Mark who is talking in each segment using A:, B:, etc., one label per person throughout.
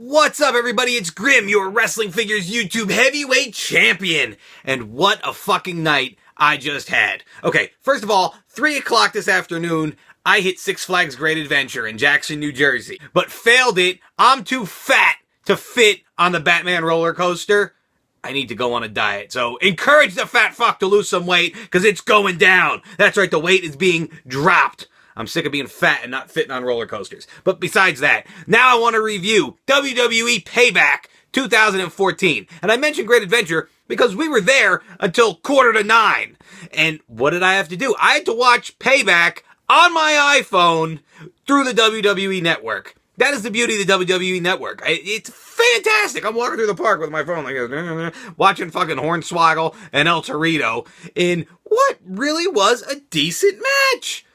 A: What's up, everybody? It's Grim, your Wrestling Figures YouTube Heavyweight Champion. And what a fucking night I just had. Okay, first of all, 3 o'clock this afternoon, I hit Six Flags Great Adventure in Jackson, New Jersey. But failed it. I'm too fat to fit on the Batman roller coaster. I need to go on a diet. So encourage the fat fuck to lose some weight, because it's going down. That's right, the weight is being dropped. I'm sick of being fat and not fitting on roller coasters. But besides that, now I want to review WWE PayBack 2014. And I mentioned Great Adventure because we were there until 8:45. And what did I have to do? I had to watch PayBack on my iPhone through the WWE Network. That is the beauty of the WWE Network. It's fantastic. I'm walking through the park with my phone like this, watching fucking Hornswoggle and El Torito in what really was a decent match.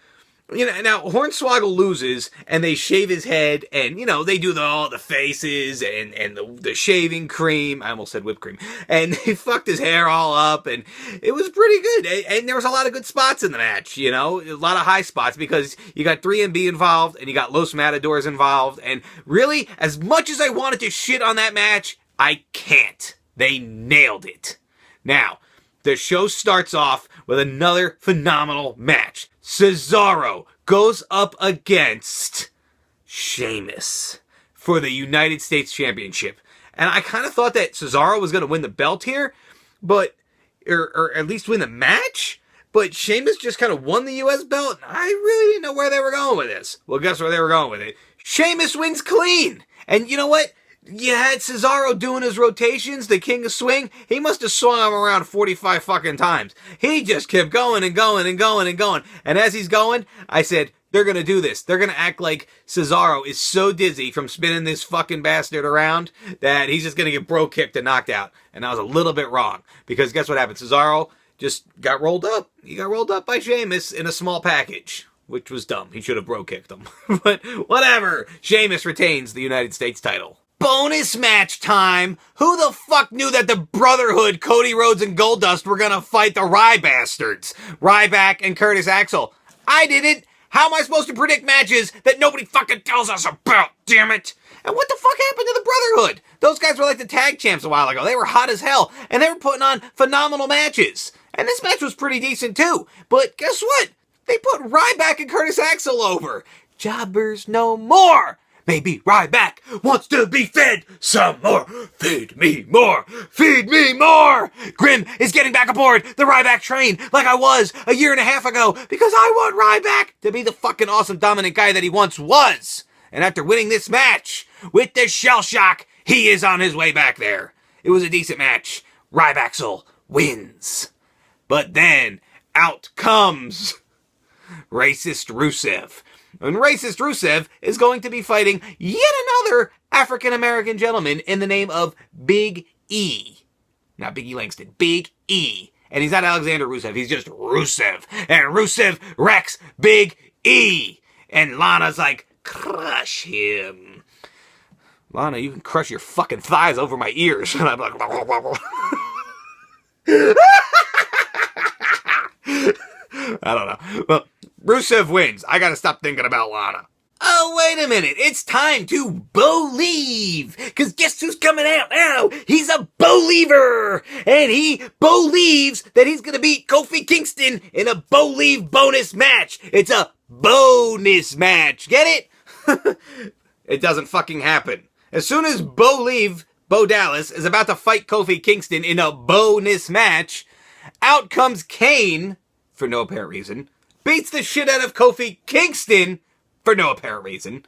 A: You know, now Hornswoggle loses, and they shave his head, and, you know, they do all the faces, and the shaving cream. I almost said whipped cream. And they fucked his hair all up, and it was pretty good. And there was a lot of good spots in the match, you know, a lot of high spots, because you got 3MB involved, and you got Los Matadors involved, and really, as much as I wanted to shit on that match, I can't. They nailed it. Now, the show starts off with another phenomenal match. Cesaro goes up against Sheamus for the United States Championship. And I kind of thought that Cesaro was going to win the belt here, but or at least win the match. But Sheamus just kind of won the U.S. belt, and I really didn't know where they were going with this. Well, guess where they were going with it? Sheamus wins clean. And you know what? You had Cesaro doing his rotations, the king of swing. He must have swung him around 45 fucking times. He just kept going and going and going and going. And as he's going, I said, they're going to do this. They're going to act like Cesaro is so dizzy from spinning this fucking bastard around that he's just going to get bro kicked and knocked out. And I was a little bit wrong, because guess what happened? Cesaro just got rolled up. He got rolled up by Sheamus in a small package, which was dumb. He should have bro kicked him. But whatever. Sheamus retains the United States title. Bonus match time! Who the fuck knew that the Brotherhood, Cody Rhodes and Goldust, were gonna fight the Rye Bastards? Ryback and Curtis Axel. I didn't! How am I supposed to predict matches that nobody fucking tells us about, damn it? And what the fuck happened to the Brotherhood? Those guys were like the tag champs a while ago. They were hot as hell, and they were putting on phenomenal matches. And this match was pretty decent too. But guess what? They put Ryback and Curtis Axel over. Jobbers no more! Maybe Ryback wants to be fed some more. Feed me more. Feed me more. Grim is getting back aboard the Ryback train like I was a year and a half ago, because I want Ryback to be the fucking awesome dominant guy that he once was. And after winning this match with the shell shock, he is on his way back there. It was a decent match. Rybaxel wins. But then out comes Racist Rusev. And Racist Rusev is going to be fighting yet another African-American gentleman in the name of Big E. Not Big E Langston, Big E. And he's not Alexander Rusev, he's just Rusev. And Rusev wrecks Big E. And Lana's like, crush him. Lana, you can crush your fucking thighs over my ears. And I'm like, I don't know. Well, Rusev wins. I gotta stop thinking about Lana. Oh, wait a minute. It's time to believe. Because guess who's coming out now? He's a believer. And he believes that he's gonna beat Kofi Kingston in a believe bonus match. It's a bonus match. Get it? It doesn't fucking happen. As soon as Bo Dallas is about to fight Kofi Kingston in a bonus match, out comes Kane, for no apparent reason, beats the shit out of Kofi Kingston for no apparent reason,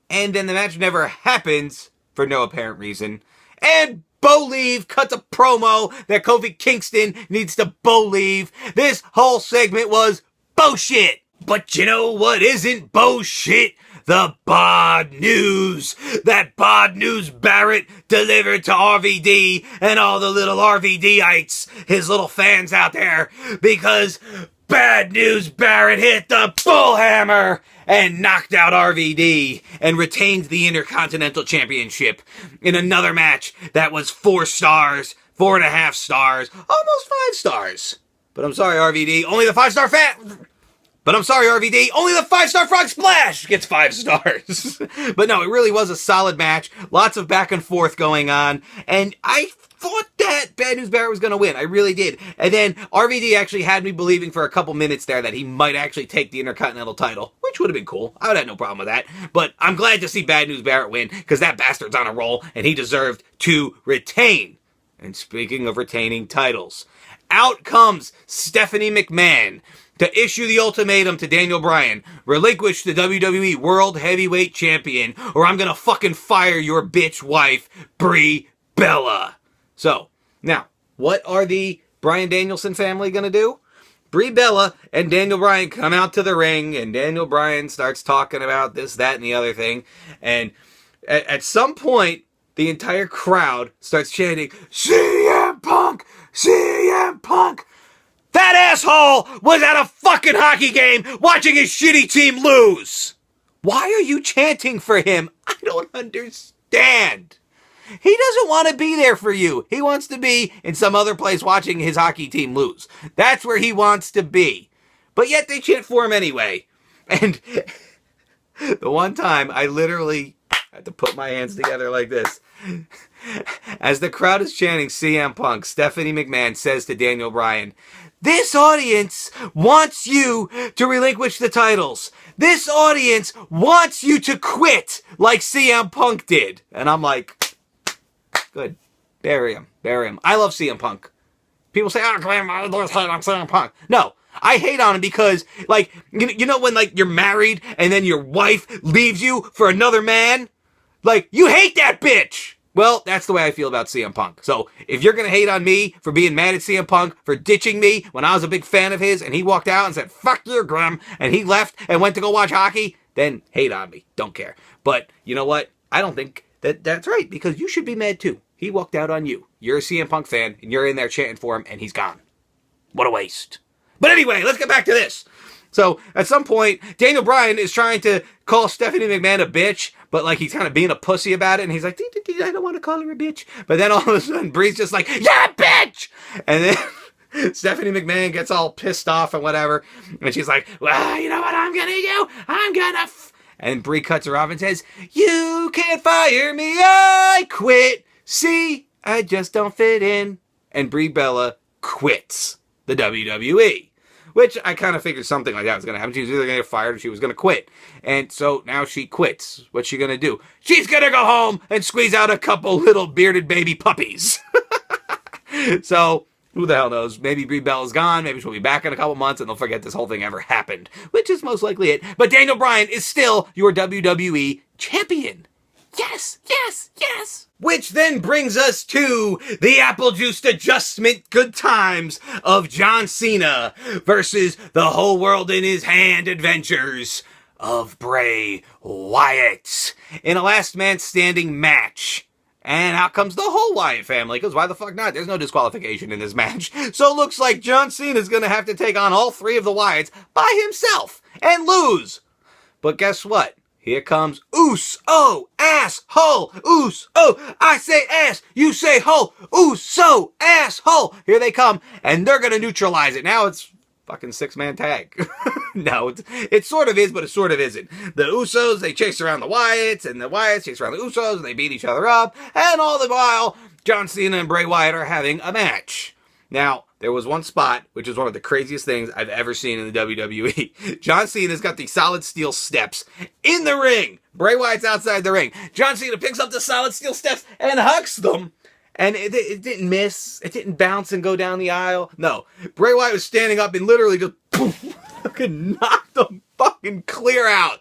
A: and then the match never happens for no apparent reason, and Bolieve cuts a promo that Kofi Kingston needs to believe. This whole segment was bullshit. But you know what isn't bullshit? The bod news. That bod news Barrett delivered to RVD and all the little RVDites, his little fans out there, because Bad News Barrett hit the bullhammer and knocked out RVD and retained the Intercontinental Championship in another match that was 4 stars, 4.5 stars, almost 5 stars. But I'm sorry, RVD, only the 5-star fan. But I'm sorry, RVD, only the 5-star Frog Splash gets 5 stars. But no, it really was a solid match. Lots of back and forth going on. And I thought that Bad News Barrett was going to win. I really did. And then RVD actually had me believing for a couple minutes there that he might actually take the Intercontinental title, which would have been cool. I would have no problem with that. But I'm glad to see Bad News Barrett win, because that bastard's on a roll, and he deserved to retain. And speaking of retaining titles, out comes Stephanie McMahon to issue the ultimatum to Daniel Bryan: relinquish the WWE World Heavyweight Champion, or I'm gonna fucking fire your bitch wife, Brie Bella. So, now, what are the Bryan Danielson family gonna do? Brie Bella and Daniel Bryan come out to the ring, and Daniel Bryan starts talking about this, that, and the other thing, and at some point, the entire crowd starts chanting, CM Punk! CM Punk! That asshole was at a fucking hockey game watching his shitty team lose! Why are you chanting for him? I don't understand. He doesn't want to be there for you. He wants to be in some other place watching his hockey team lose. That's where he wants to be. But yet they chant for him anyway. And the one time I literally had to put my hands together like this. As the crowd is chanting CM Punk, Stephanie McMahon says to Daniel Bryan, this audience wants you to relinquish the titles. This audience wants you to quit like CM Punk did. And I'm like, good. Bury him. Bury him. I love CM Punk. People say, oh, Glenn, I hate on CM Punk. No, I hate on him because, like, you know when, like, you're married and then your wife leaves you for another man? Like, you hate that bitch! Well, that's the way I feel about CM Punk. So, if you're gonna hate on me for being mad at CM Punk, for ditching me when I was a big fan of his, and he walked out and said, fuck you, Grim, and he left and went to go watch hockey, then hate on me. Don't care. But, you know what? I don't think that's right, because you should be mad too. He walked out on you. You're a CM Punk fan, and you're in there chanting for him, and he's gone. What a waste. But anyway, let's get back to this. So, at some point, Daniel Bryan is trying to call Stephanie McMahon a bitch, but, like, he's kind of being a pussy about it, and he's like, I don't want to call her a bitch. But then all of a sudden, Brie's just like, yeah, bitch! And then Stephanie McMahon gets all pissed off and whatever, and she's like, well, you know what I'm gonna do? I'm gonna And Brie cuts her off and says, you can't fire me, I quit. See, I just don't fit in. And Brie Bella quits the WWE. Which I kind of figured something like that was going to happen. She was either going to get fired or she was going to quit. And so now she quits. What's she going to do? She's going to go home and squeeze out a couple little bearded baby puppies. So, who the hell knows? Maybe Brie Bella's gone. Maybe she'll be back in a couple months and they'll forget this whole thing ever happened. Which is most likely it. But Daniel Bryan is still your WWE champion. Yes, yes, yes. Which then brings us to the apple juiced adjustment good times of John Cena versus the whole world in his hand adventures of Bray Wyatt in a last man standing match. And out comes the whole Wyatt family, because why the fuck not? There's no disqualification in this match. So it looks like John Cena's going to have to take on all three of the Wyatts by himself and lose. But guess what? Here comes Uso, asshole, Uso, I say ass, you say hole, Uso, asshole. Here they come, and they're gonna neutralize it. Now it's fucking 6-man tag. No, it sort of is, but it sort of isn't. The Usos, they chase around the Wyatts, and the Wyatts chase around the Usos, and they beat each other up, and all the while, John Cena and Bray Wyatt are having a match. Now, there was one spot, which is one of the craziest things I've ever seen in the WWE. John Cena's got these solid steel steps in the ring. Bray Wyatt's outside the ring. John Cena picks up the solid steel steps and hucks them. And it didn't miss. It didn't bounce and go down the aisle. No. Bray Wyatt was standing up and literally just fucking knocked them fucking clear out.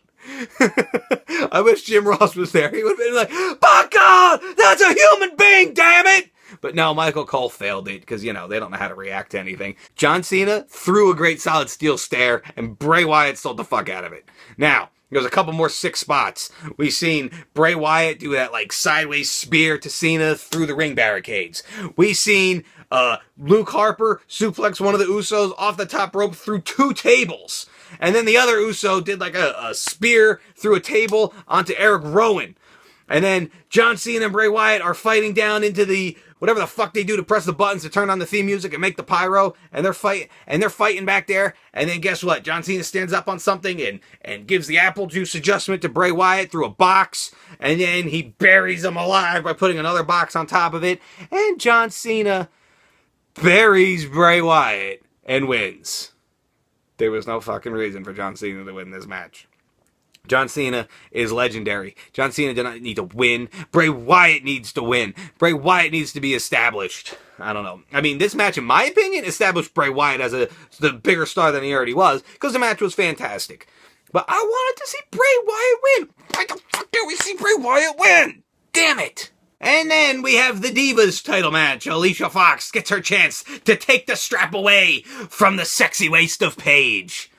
A: I wish Jim Ross was there. He would have been like, by God, that's a human being, damn it! But no, Michael Cole failed it because, you know, they don't know how to react to anything. John Cena threw a great solid steel stare, and Bray Wyatt sold the fuck out of it. Now, there's a couple more sick spots. We've seen Bray Wyatt do that, like, sideways spear to Cena through the ring barricades. We've seen Luke Harper suplex one of the Usos off the top rope through 2 tables. And then the other Uso did, like, a spear through a table onto Eric Rowan. And then John Cena and Bray Wyatt are fighting down into the whatever the fuck they do to press the buttons to turn on the theme music and make the pyro, and they're fighting back there. And then guess what? John Cena stands up on something and gives the apple juice adjustment to Bray Wyatt through a box, and then he buries him alive by putting another box on top of it. And John Cena buries Bray Wyatt and wins. There was no fucking reason for John Cena to win this match. John Cena is legendary. John Cena did not need to win. Bray Wyatt needs to win. Bray Wyatt needs to be established. I don't know. I mean, this match, in my opinion, established Bray Wyatt as the bigger star than he already was, because the match was fantastic. But I wanted to see Bray Wyatt win. Why the fuck do we see Bray Wyatt win? Damn it. And then we have the Divas title match. Alicia Fox gets her chance to take the strap away from the sexy waist of Paige.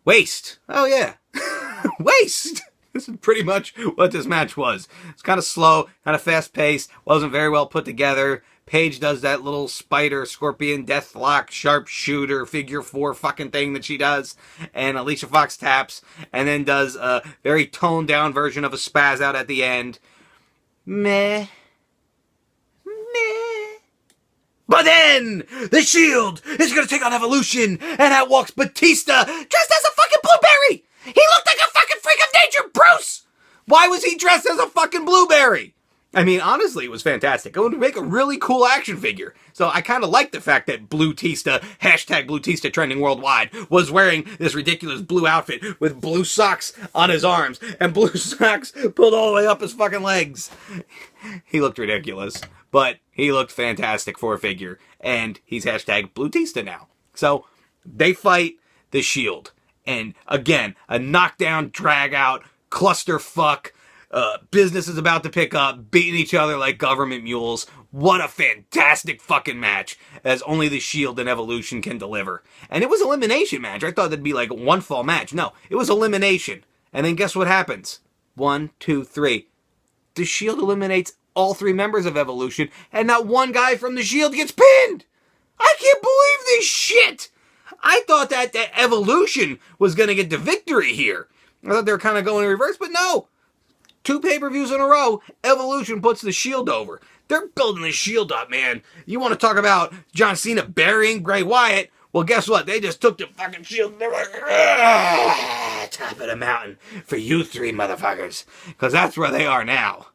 A: Waist. Oh, yeah. Waste! This is pretty much what this match was. It's kind of slow, kind of fast-paced, wasn't very well put together. Paige does that little spider, scorpion, deathlock, sharpshooter, figure four fucking thing that she does. And Alicia Fox taps, and then does a very toned-down version of a spaz out at the end. Meh. But then, the Shield is going to take on Evolution, and out walks Batista, dressed as a fucking blueberry! He looked like a fucking freak of nature, Bruce! Why was he dressed as a fucking blueberry? I mean, honestly, it was fantastic. It would make a really cool action figure. So I kind of like the fact that Bluetista, hashtag Bluetista trending worldwide, was wearing this ridiculous blue outfit with blue socks on his arms and blue socks pulled all the way up his fucking legs. He looked ridiculous, but he looked fantastic for a figure. And he's hashtag Bluetista now. So they fight the Shield. And again, a knockdown, drag out, clusterfuck. Business is about to pick up, beating each other like government mules. What a fantastic fucking match, as only the Shield and Evolution can deliver. And it was an elimination match. I thought that'd be like a one fall match. No, it was elimination. And then guess what happens? 1, 2, 3. The Shield eliminates all 3 members of Evolution, and not one guy from the Shield gets pinned. I can't believe this shit. I thought that Evolution was going to get the victory here. I thought they were kind of going in reverse, but no. 2 pay-per-views in a row, Evolution puts the Shield over. They're building the Shield up, man. You want to talk about John Cena burying Bray Wyatt? Well, guess what? They just took the fucking Shield and they're like, top of the mountain for you 3 motherfuckers. Because that's where they are now.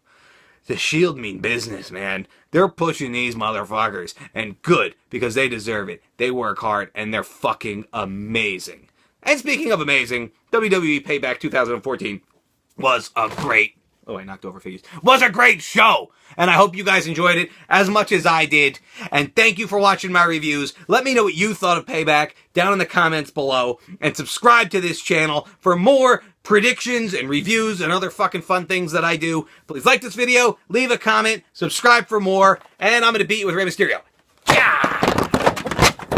A: The Shield mean business, man. They're pushing these motherfuckers. And good, because they deserve it. They work hard, and they're fucking amazing. And speaking of amazing, WWE PayBack 2014 was a great... Oh, I knocked over figures. Was a great show! And I hope you guys enjoyed it as much as I did. And thank you for watching my reviews. Let me know what you thought of PayBack down in the comments below. And subscribe to this channel for more predictions and reviews and other fucking fun things that I do. Please like this video, leave a comment, subscribe for more, and I'm going to beat you with Rey Mysterio.